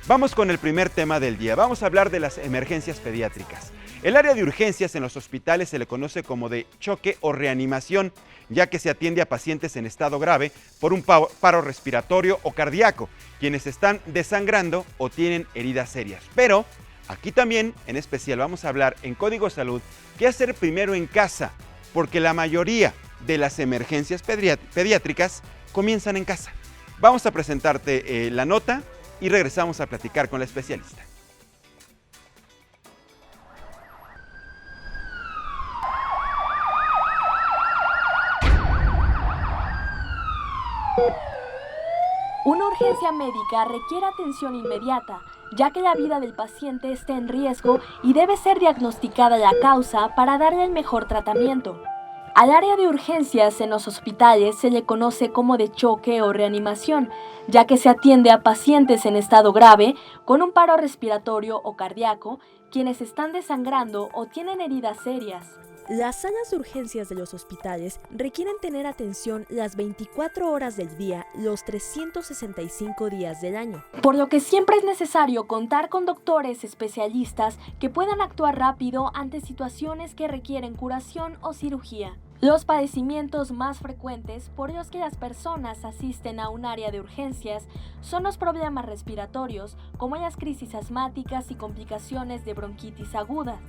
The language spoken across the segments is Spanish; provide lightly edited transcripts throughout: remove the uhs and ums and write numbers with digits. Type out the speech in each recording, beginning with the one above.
Vamos con el primer tema del día. Vamos a hablar de las emergencias pediátricas. El área de urgencias en los hospitales se le conoce como de choque o reanimación, ya que se atiende a pacientes en estado grave por un paro respiratorio o cardíaco, quienes están desangrando o tienen heridas serias. Pero aquí también, en especial, vamos a hablar en Código Salud qué hacer primero en casa, porque la mayoría de las emergencias pediátricas comienzan en casa. Vamos a presentarte la nota y regresamos a platicar con la especialista. Una urgencia médica requiere atención inmediata, ya que la vida del paciente está en riesgo y debe ser diagnosticada la causa para darle el mejor tratamiento. Al área de urgencias en los hospitales se le conoce como de choque o reanimación, ya que se atiende a pacientes en estado grave con un paro respiratorio o cardíaco, quienes están desangrando o tienen heridas serias. Las salas de urgencias de los hospitales requieren tener atención las 24 horas del día, los 365 días del año. Por lo que siempre es necesario contar con doctores especialistas que puedan actuar rápido ante situaciones que requieren curación o cirugía. Los padecimientos más frecuentes por los que las personas asisten a un área de urgencias son los problemas respiratorios, como las crisis asmáticas y complicaciones de bronquitis aguda.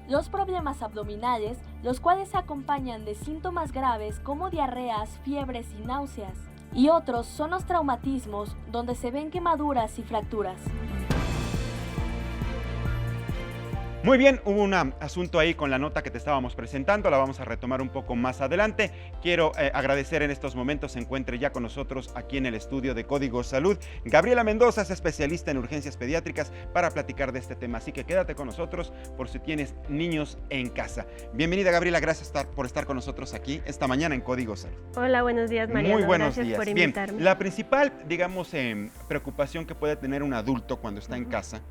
Los problemas abdominales, los cuales se acompañan de síntomas graves como diarreas, fiebres y náuseas. Y otros son los traumatismos, donde se ven quemaduras y fracturas. Muy bien, hubo un asunto ahí con la nota que te estábamos presentando, la vamos a retomar un poco más adelante. Quiero agradecer en estos momentos, se encuentre ya con nosotros aquí en el estudio de Código Salud, Gabriela Mendoza, es especialista en urgencias pediátricas, para platicar de este tema. Así que quédate con nosotros por si tienes niños en casa. Bienvenida, Gabriela, gracias por estar con nosotros aquí esta mañana en Código Salud. Hola, buenos días, Mariano. Muy buenos gracias días. por invitarme. Bien, la principal, digamos, preocupación que puede tener un adulto cuando está en casa,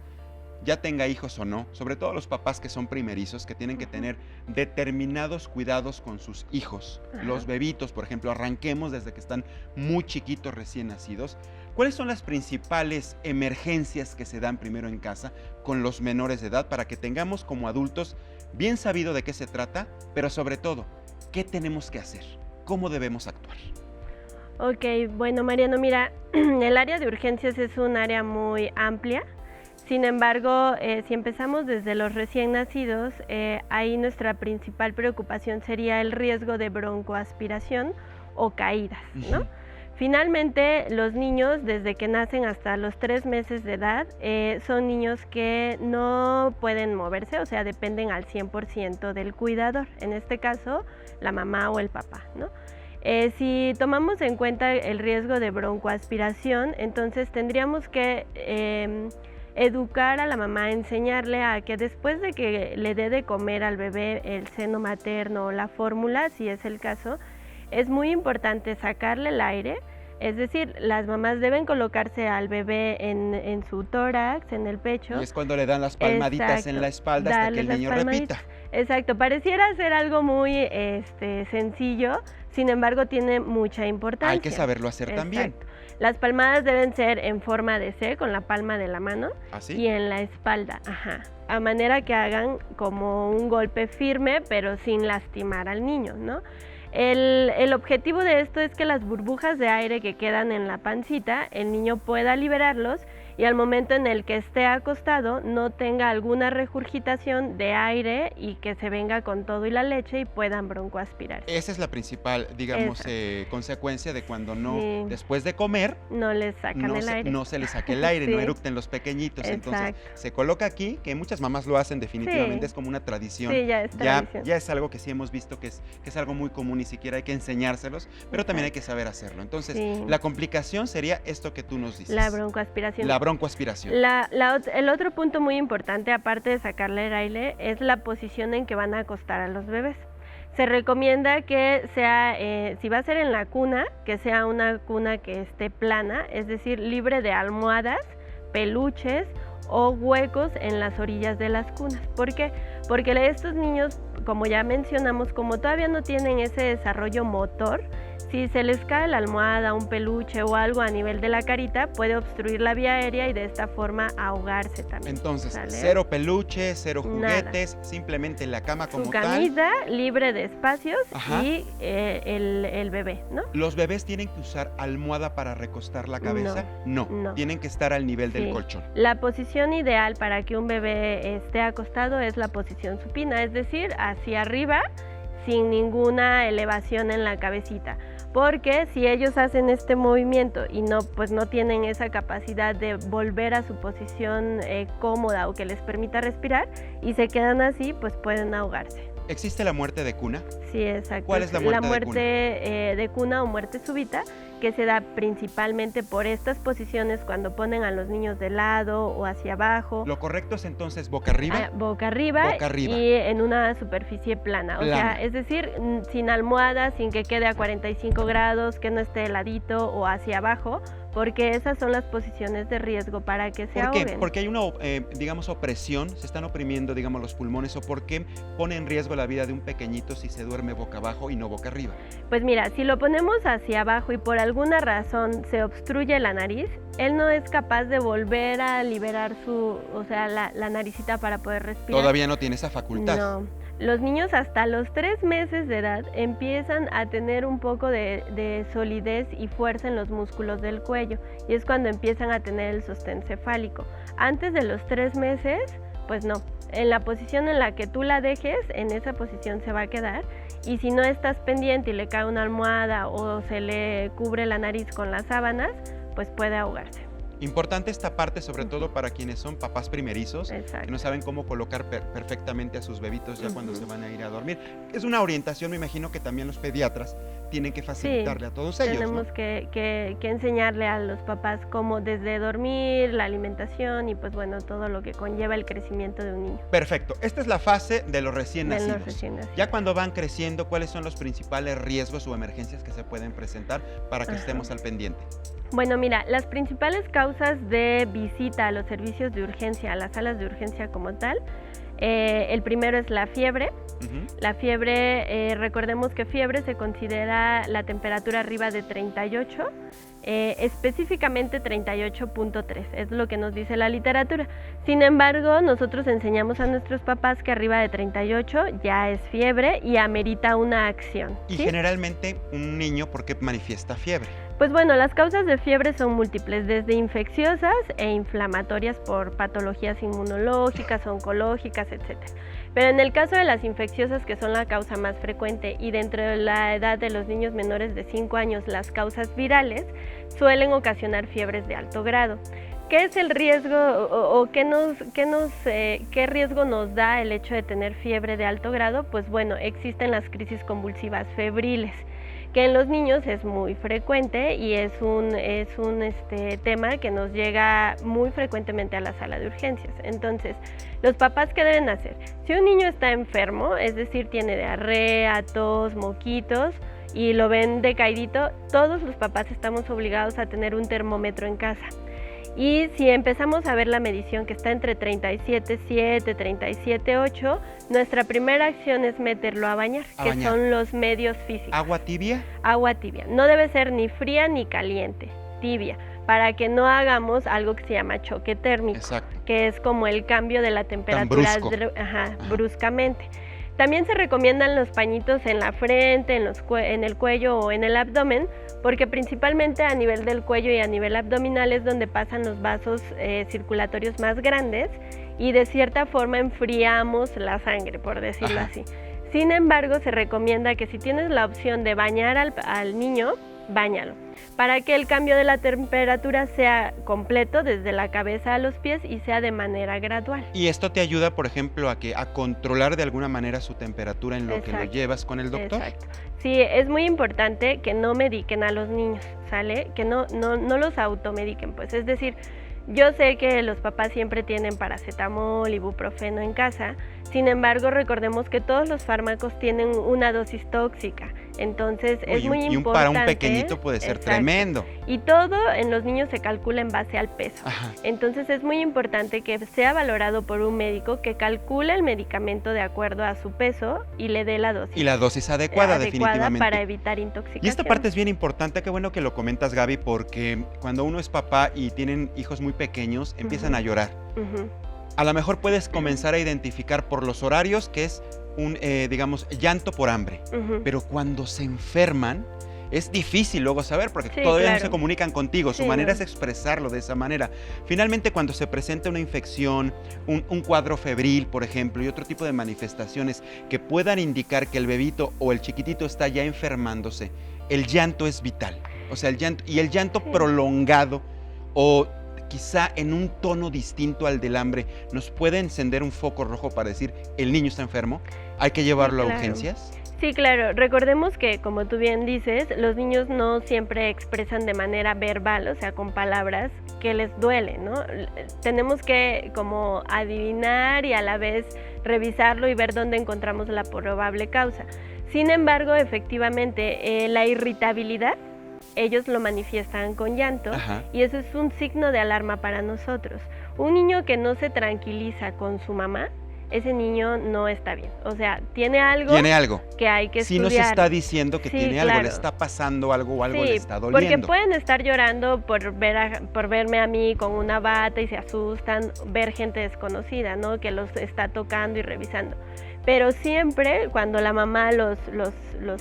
ya tenga hijos o no, sobre todo los papás que son primerizos, que tienen que tener determinados cuidados con sus hijos, los bebitos, por ejemplo, arranquemos desde que están muy chiquitos, recién nacidos. ¿Cuáles son las principales emergencias que se dan primero en casa con los menores de edad para que tengamos como adultos bien sabido de qué se trata, pero sobre todo, qué tenemos que hacer, cómo debemos actuar? Ok, bueno, Mariano, mira, el área de urgencias es un área muy amplia. Sin embargo, si empezamos desde los recién nacidos, ahí nuestra principal preocupación sería el riesgo de broncoaspiración o caídas, ¿no? Finalmente, los niños, desde que nacen hasta los 3 meses de edad, son niños que no pueden moverse, o sea, dependen al 100% del cuidador, en este caso, la mamá o el papá, ¿no? Si tomamos en cuenta el riesgo de broncoaspiración, entonces tendríamos que educar a la mamá, enseñarle a que después de que le dé de comer al bebé el seno materno o la fórmula, si es el caso, es muy importante sacarle el aire, es decir, las mamás deben colocarse al bebé en su tórax, en el pecho. Y es cuando le dan las palmaditas. Exacto, en la espalda hasta que el niño repita. Exacto, pareciera ser algo muy sencillo, sin embargo tiene mucha importancia. Hay que saberlo hacer. Exacto. También. Las palmadas deben ser en forma de C, con la palma de la mano. ¿Así? Y en la espalda, a manera que hagan como un golpe firme, pero sin lastimar al niño, ¿no? El objetivo de esto es que las burbujas de aire que quedan en la pancita, el niño pueda liberarlos y al momento en el que esté acostado no tenga alguna regurgitación de aire y que se venga con todo y la leche y puedan broncoaspirar. Esa es la principal, digamos, consecuencia de cuando después de comer, no les sacan el aire. No se les saque el aire, no eructen los pequeñitos. Exacto. Entonces se coloca aquí, que muchas mamás lo hacen definitivamente, es como una tradición. Sí, ya es tradición. Ya es algo que sí hemos visto que es algo muy común, ni siquiera hay que enseñárselos, pero también hay que saber hacerlo. Entonces, la complicación sería esto que tú nos dices. La broncoaspiración. Broncoaspiración. El otro punto muy importante, aparte de sacarle el aire, es la posición en que van a acostar a los bebés. Se recomienda que sea, si va a ser en la cuna, que sea una cuna que esté plana, es decir, libre de almohadas, peluches o huecos en las orillas de las cunas. ¿Por qué? Porque estos niños, como ya mencionamos, como todavía no tienen ese desarrollo motor, Si se les cae la almohada, un peluche o algo a nivel de la carita, puede obstruir la vía aérea y de esta forma ahogarse también. Entonces, ¿sale? cero peluche, cero juguetes, Nada. simplemente la cama como Su tal. camita libre de espacios. Ajá. Y el bebé, ¿no? ¿Los bebés tienen que usar almohada para recostar la cabeza? No. Tienen que estar al nivel del Sí. colchón. La posición ideal para que un bebé esté acostado es la posición supina, es decir, hacia arriba, sin ninguna elevación en la cabecita. Porque si ellos hacen este movimiento y pues no tienen esa capacidad de volver a su posición cómoda o que les permita respirar y se quedan así, pues pueden ahogarse. ¿Existe la muerte de cuna? Sí, exacto. ¿Cuál es la muerte de muerte de cuna o muerte súbita, que se da principalmente por estas posiciones cuando ponen a los niños de lado o hacia abajo. Lo correcto es entonces boca arriba. Boca arriba y en una superficie plana. O sea, es decir, sin almohada, sin que quede a 45 grados, que no esté heladito o hacia abajo, porque esas son las posiciones de riesgo para que se ahoguen. ¿Por qué? Porque hay una, digamos, opresión, se están oprimiendo, digamos, los pulmones, o por qué pone en riesgo la vida de un pequeñito si se duerme boca abajo y no boca arriba. Pues mira, si lo ponemos hacia abajo y por alguna razón se obstruye la nariz, él no es capaz de volver a liberar la naricita para poder respirar. Todavía no tiene esa facultad. No. Los niños hasta los 3 meses de edad empiezan a tener un poco de solidez y fuerza en los músculos del cuello y es cuando empiezan a tener el sostén cefálico. Antes de los 3 meses, pues no. En la posición en la que tú la dejes, en esa posición se va a quedar y si no estás pendiente y le cae una almohada o se le cubre la nariz con las sábanas, pues puede ahogarse. Importante esta parte, sobre todo para quienes son papás primerizos, Exacto. que no saben cómo colocar perfectamente a sus bebitos ya cuando se van a ir a dormir. Es una orientación, me imagino que también los pediatras tienen que facilitarle a todos ellos. Tenemos ¿no? que enseñarle a los papás cómo desde dormir, la alimentación y pues bueno, todo lo que conlleva el crecimiento de un niño. Perfecto, esta es la fase de los recién nacidos. De los recién nacidos. Ya cuando van creciendo, ¿cuáles son los principales riesgos o emergencias que se pueden presentar para que estemos al pendiente? Bueno, mira, las principales causas de visita a los servicios de urgencia, a las salas de urgencia como tal, el primero es la fiebre. La fiebre, recordemos que fiebre se considera la temperatura arriba de 38, específicamente 38.3, es lo que nos dice la literatura. Sin embargo, nosotros enseñamos a nuestros papás que arriba de 38 ya es fiebre y amerita una acción. Y ¿sí? generalmente un niño, ¿por qué manifiesta fiebre? Pues bueno, las causas de fiebre son múltiples, desde infecciosas e inflamatorias por patologías inmunológicas, oncológicas, etc. Pero en el caso de las infecciosas, que son la causa más frecuente, y dentro de la edad de los niños menores de 5 años, las causas virales, suelen ocasionar fiebres de alto grado. ¿Qué es el riesgo o qué riesgo nos da el hecho de tener fiebre de alto grado? Pues bueno, existen las crisis convulsivas febriles, que en los niños es muy frecuente y es un tema que nos llega muy frecuentemente a la sala de urgencias. Entonces, los papás, ¿qué deben hacer? Si un niño está enfermo, es decir, tiene diarrea, tos, moquitos, y lo ven decaidito, todos los papás estamos obligados a tener un termómetro en casa. Y si empezamos a ver la medición que está entre 37.7, 37.8, nuestra primera acción es meterlo a bañar, son los medios físicos. ¿Agua tibia? Agua tibia. No debe ser ni fría ni caliente, tibia, para que no hagamos algo que se llama choque térmico. Exacto. Que es como el cambio de la temperatura bruscamente. También se recomiendan los pañitos en la frente, en el cuello o en el abdomen, porque principalmente a nivel del cuello y a nivel abdominal es donde pasan los vasos circulatorios más grandes y de cierta forma enfriamos la sangre, por decirlo así. Sin embargo, se recomienda que si tienes la opción de bañar al niño, báñalo, para que el cambio de la temperatura sea completo desde la cabeza a los pies y sea de manera gradual. Y esto te ayuda, por ejemplo, a controlar de alguna manera su temperatura en lo que lo llevas con el doctor. Exacto. Sí, es muy importante que no mediquen a los niños, ¿sale? Que no los automediquen, pues, es decir, yo sé que los papás siempre tienen paracetamol, ibuprofeno en casa, sin embargo, recordemos que todos los fármacos tienen una dosis tóxica. Entonces es Uy, muy y importante. para un pequeñito puede ser Exacto. tremendo. Y todo en los niños se calcula en base al peso. Ajá. Entonces es muy importante que sea valorado por un médico que calcule el medicamento de acuerdo a su peso y le dé la dosis. Y la dosis adecuada, definitivamente. Para evitar intoxicación. Y esta parte es bien importante, qué bueno que lo comentas, Gaby, porque cuando uno es papá y tienen hijos muy pequeños, empiezan a llorar. Ujú. A lo mejor puedes comenzar a identificar por los horarios que es un, digamos, llanto por hambre. Ujú. Pero cuando se enferman, es difícil luego saber porque Sí, todavía no claro. se comunican contigo. Su Sí, manera no. es expresarlo de esa manera. Finalmente, cuando se presenta una infección, un cuadro febril, por ejemplo, y otro tipo de manifestaciones que puedan indicar que el bebito o el chiquitito está ya enfermándose, el llanto es vital. O sea, el llanto Sí. prolongado o quizá en un tono distinto al del hambre, ¿nos puede encender un foco rojo para decir el niño está enfermo? ¿Hay que llevarlo a claro. urgencias? Sí, claro. Recordemos que, como tú bien dices, los niños no siempre expresan de manera verbal, o sea, con palabras, que les duele, ¿no? Tenemos que como adivinar y a la vez revisarlo y ver dónde encontramos la probable causa. Sin embargo, efectivamente, la irritabilidad, ellos lo manifiestan con llanto. Ajá. Y eso es un signo de alarma para nosotros. Un niño que no se tranquiliza con su mamá, ese niño no está bien. O sea, tiene algo Tiene algo. que hay que Si estudiar. nos está diciendo que Sí, tiene algo, le claro. está pasando algo o algo Sí, le está porque doliendo. pueden estar llorando por verme a mí con una bata y se asustan, ver gente desconocida, ¿no? Que los está tocando y revisando. Pero siempre cuando la mamá los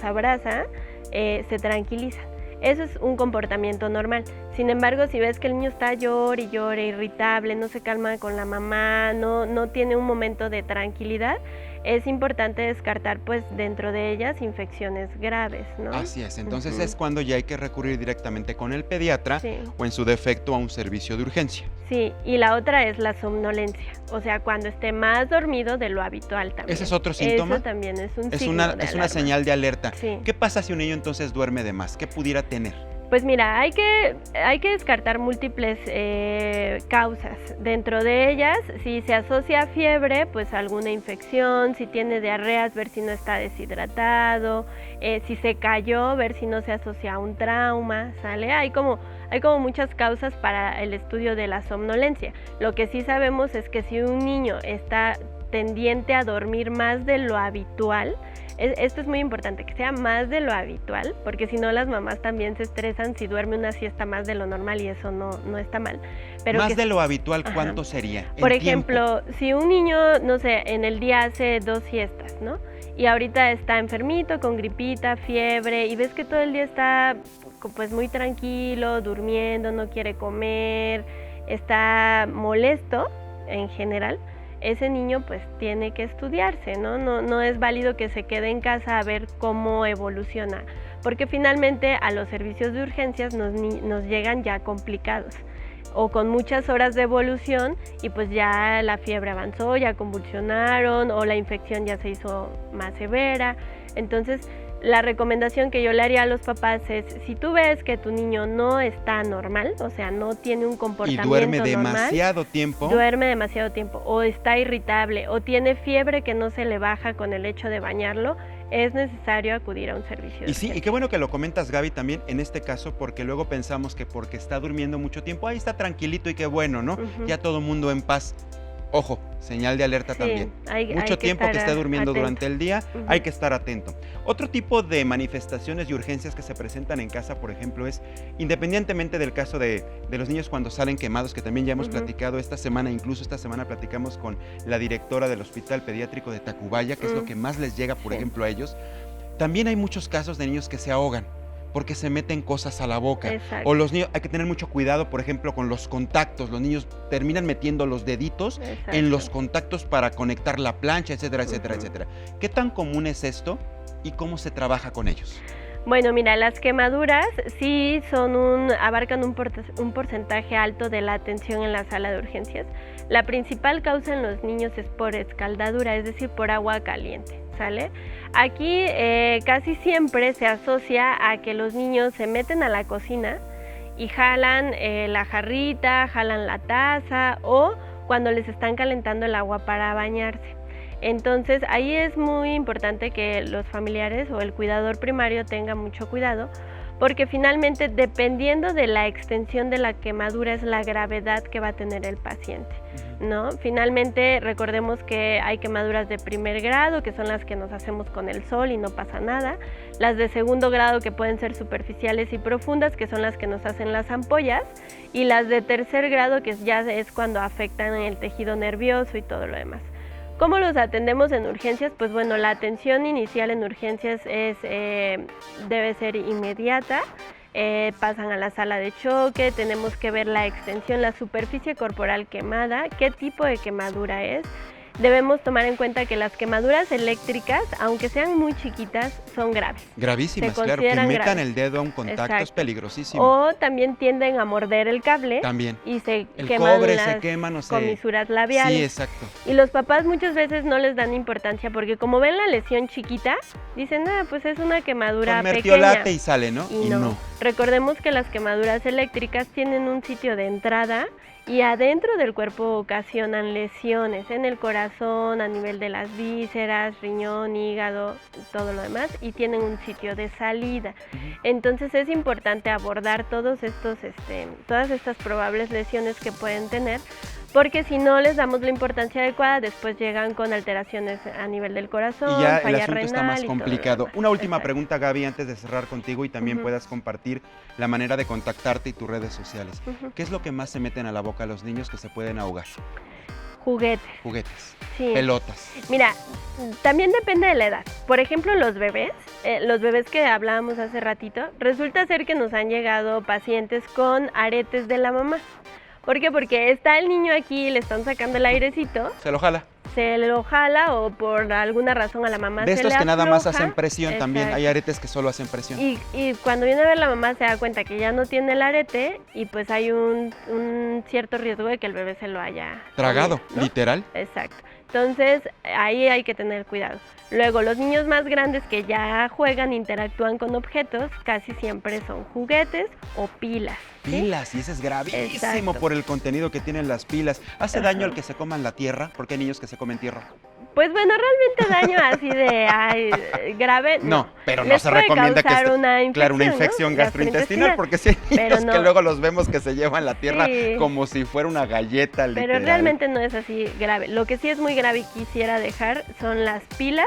abraza, se tranquilizan. Eso es un comportamiento normal. Sin embargo, si ves que el niño está llore y llore, irritable, no se calma con la mamá, no tiene un momento de tranquilidad, es importante descartar pues dentro de ellas infecciones graves, ¿no? Así es, entonces Ujú. es cuando ya hay que recurrir directamente con el pediatra Sí. o en su defecto a un servicio de urgencia. Sí, y la otra es la somnolencia, o sea, cuando esté más dormido de lo habitual también. ¿Ese es otro síntoma? Eso también es un Es signo una, de es una alarma. señal de alerta. Sí. ¿Qué pasa si un niño entonces duerme de más? ¿Qué pudiera tener? Pues mira, hay que descartar múltiples causas. Dentro de ellas, si se asocia a fiebre, pues alguna infección, si tiene diarreas, ver si no está deshidratado, si se cayó, ver si no se asocia a un trauma, ¿sale? Hay como muchas causas para el estudio de la somnolencia. Lo que sí sabemos es que si un niño está tendiente a dormir más de lo habitual, esto es muy importante, que sea más de lo habitual, porque si no las mamás también se estresan si duerme una siesta más de lo normal y eso no está mal. Pero Más que, de lo habitual, Ajá. ¿cuánto sería? En por tiempo. ejemplo, si un niño, no sé, en el día hace 2 siestas, ¿no? Y ahorita está enfermito, con gripita, fiebre, y ves que todo el día está pues muy tranquilo, durmiendo, no quiere comer, está molesto en general, ese niño pues tiene que estudiarse, ¿no? No es válido que se quede en casa a ver cómo evoluciona, porque finalmente a los servicios de urgencias nos llegan ya complicados o con muchas horas de evolución y pues ya la fiebre avanzó, ya convulsionaron o la infección ya se hizo más severa. Entonces, la recomendación que yo le haría a los papás es, si tú ves que tu niño no está normal, o sea, no tiene un Y comportamiento duerme normal, demasiado tiempo. duerme demasiado tiempo, o está irritable, o tiene fiebre que no se le baja con el hecho de bañarlo, es necesario acudir a un servicio de Y sí, y urgencias. qué bueno que lo comentas, Gaby, también en este caso, porque luego pensamos que porque está durmiendo mucho tiempo, ahí está tranquilito y qué bueno, ¿no? Ujú. Ya todo mundo en paz. Ojo, señal de alerta Sí, también. hay Mucho tiempo que estar esté durmiendo atento. durante el día, Ujú. hay que estar atento. Otro tipo de manifestaciones y urgencias que se presentan en casa, por ejemplo, es, independientemente del caso de los niños cuando salen quemados, que también ya hemos Ujú. platicado esta semana, incluso esta semana platicamos con la directora del Hospital Pediátrico de Tacubaya, que es lo que más les llega, por Sí. ejemplo, a ellos. También hay muchos casos de niños que se ahogan porque se meten cosas a la boca. Exacto. O los niños, hay que tener mucho cuidado, por ejemplo, con los contactos. Los niños terminan metiendo los deditos en los Exacto. contactos para conectar la plancha, etcétera, etcétera, Ujú. etcétera. ¿Qué tan común es esto y cómo se trabaja con ellos? Bueno, mira, las quemaduras sí abarcan un porcentaje alto de la atención en la sala de urgencias. La principal causa en los niños es por escaldadura, es decir, por agua caliente, ¿sale? Aquí casi siempre se asocia a que los niños se meten a la cocina y jalan la jarrita, jalan la taza o cuando les están calentando el agua para bañarse. Entonces ahí es muy importante que los familiares o el cuidador primario tenga mucho cuidado, porque finalmente dependiendo de la extensión de la quemadura es la gravedad que va a tener el paciente, ¿no? Finalmente recordemos que hay quemaduras de primer grado, que son las que nos hacemos con el sol y no pasa nada, las de segundo grado, que pueden ser superficiales y profundas, que son las que nos hacen las ampollas, y las de tercer grado, que ya es cuando afectan el tejido nervioso y todo lo demás. ¿Cómo los atendemos en urgencias? Pues bueno, la atención inicial en urgencias debe ser inmediata. Pasan a la sala de choque, tenemos que ver la extensión, la superficie corporal quemada, qué tipo de quemadura es. Debemos tomar en cuenta que las quemaduras eléctricas, aunque sean muy chiquitas, son graves. Gravísimas, claro, que metan el dedo a un contacto es peligrosísimo. O también tienden a morder el cable. También. Y se el queman cobre las se quema, no sé. comisuras labiales. Sí, exacto. Y los papás muchas veces no les dan importancia porque como ven la lesión chiquita, dicen, pues es una quemadura pequeña. Mertiolate y sale, ¿no? Y no. Recordemos que las quemaduras eléctricas tienen un sitio de entrada y adentro del cuerpo ocasionan lesiones en el corazón, a nivel de las vísceras, riñón, hígado, todo lo demás, y tienen un sitio de salida. Entonces es importante abordar todas estas probables lesiones que pueden tener, porque si no les damos la importancia adecuada, después llegan con alteraciones a nivel del corazón, y ya falla el asunto renal está más complicado. Una última pregunta, Gaby, antes de cerrar contigo y también puedas compartir la manera de contactarte y tus redes sociales. ¿Qué es lo que más se meten a la boca a los niños que se pueden ahogar? Juguetes, sí. Pelotas. Mira, también depende de la edad. Por ejemplo, los bebés que hablábamos hace ratito, resulta ser que nos han llegado pacientes con aretes de la mamá. ¿Por qué? Porque está el niño aquí, le están sacando el airecito. Se lo jala. Se lo jala o por alguna razón a la mamá se le De estos que nada más hacen presión. Exacto. También hay aretes que solo hacen presión. Y cuando viene a ver la mamá se da cuenta que ya no tiene el arete y pues hay un cierto riesgo de que el bebé se lo haya tragado, comido, ¿no? Literal. Exacto. Entonces ahí hay que tener cuidado. Luego los niños más grandes que ya juegan, interactúan con objetos, casi siempre son juguetes o pilas. Pilas, y ese es gravísimo. Exacto. Por el contenido que tienen las pilas. ¿Hace daño al que se coman la tierra? ¿Por qué hay niños que se comen tierra? Pues bueno, realmente daño así de grave no, pero no les se puede recomienda que causar una infección, ¿no? gastrointestinal, porque sí hay niños no. que luego los vemos que se llevan la tierra como si fuera una galleta, literal. Pero realmente no es así grave. Lo que sí es muy grave y quisiera dejar son las pilas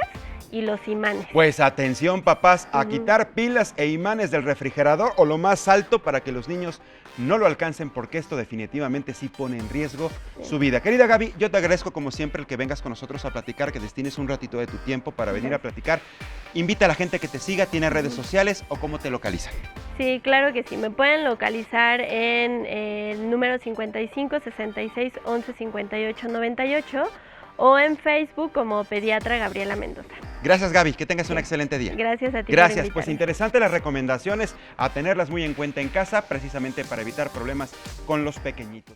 y los imanes. Pues atención, papás, a quitar pilas e imanes del refrigerador o lo más alto para que los niños no lo alcancen, porque esto definitivamente sí pone en riesgo su vida. Querida Gaby, yo te agradezco como siempre el que vengas con nosotros a platicar, que destines un ratito de tu tiempo para venir a platicar. Invita a la gente que te siga, ¿tiene redes sociales o cómo te localizan? Sí, claro que sí. Me pueden localizar en el número 55 66 11 58 98 o en Facebook como Pediatra Gabriela Mendoza. Gracias, Gaby, que tengas un excelente día. Gracias a ti. Gracias, pues interesante las recomendaciones, a tenerlas muy en cuenta en casa, precisamente para evitar problemas con los pequeñitos.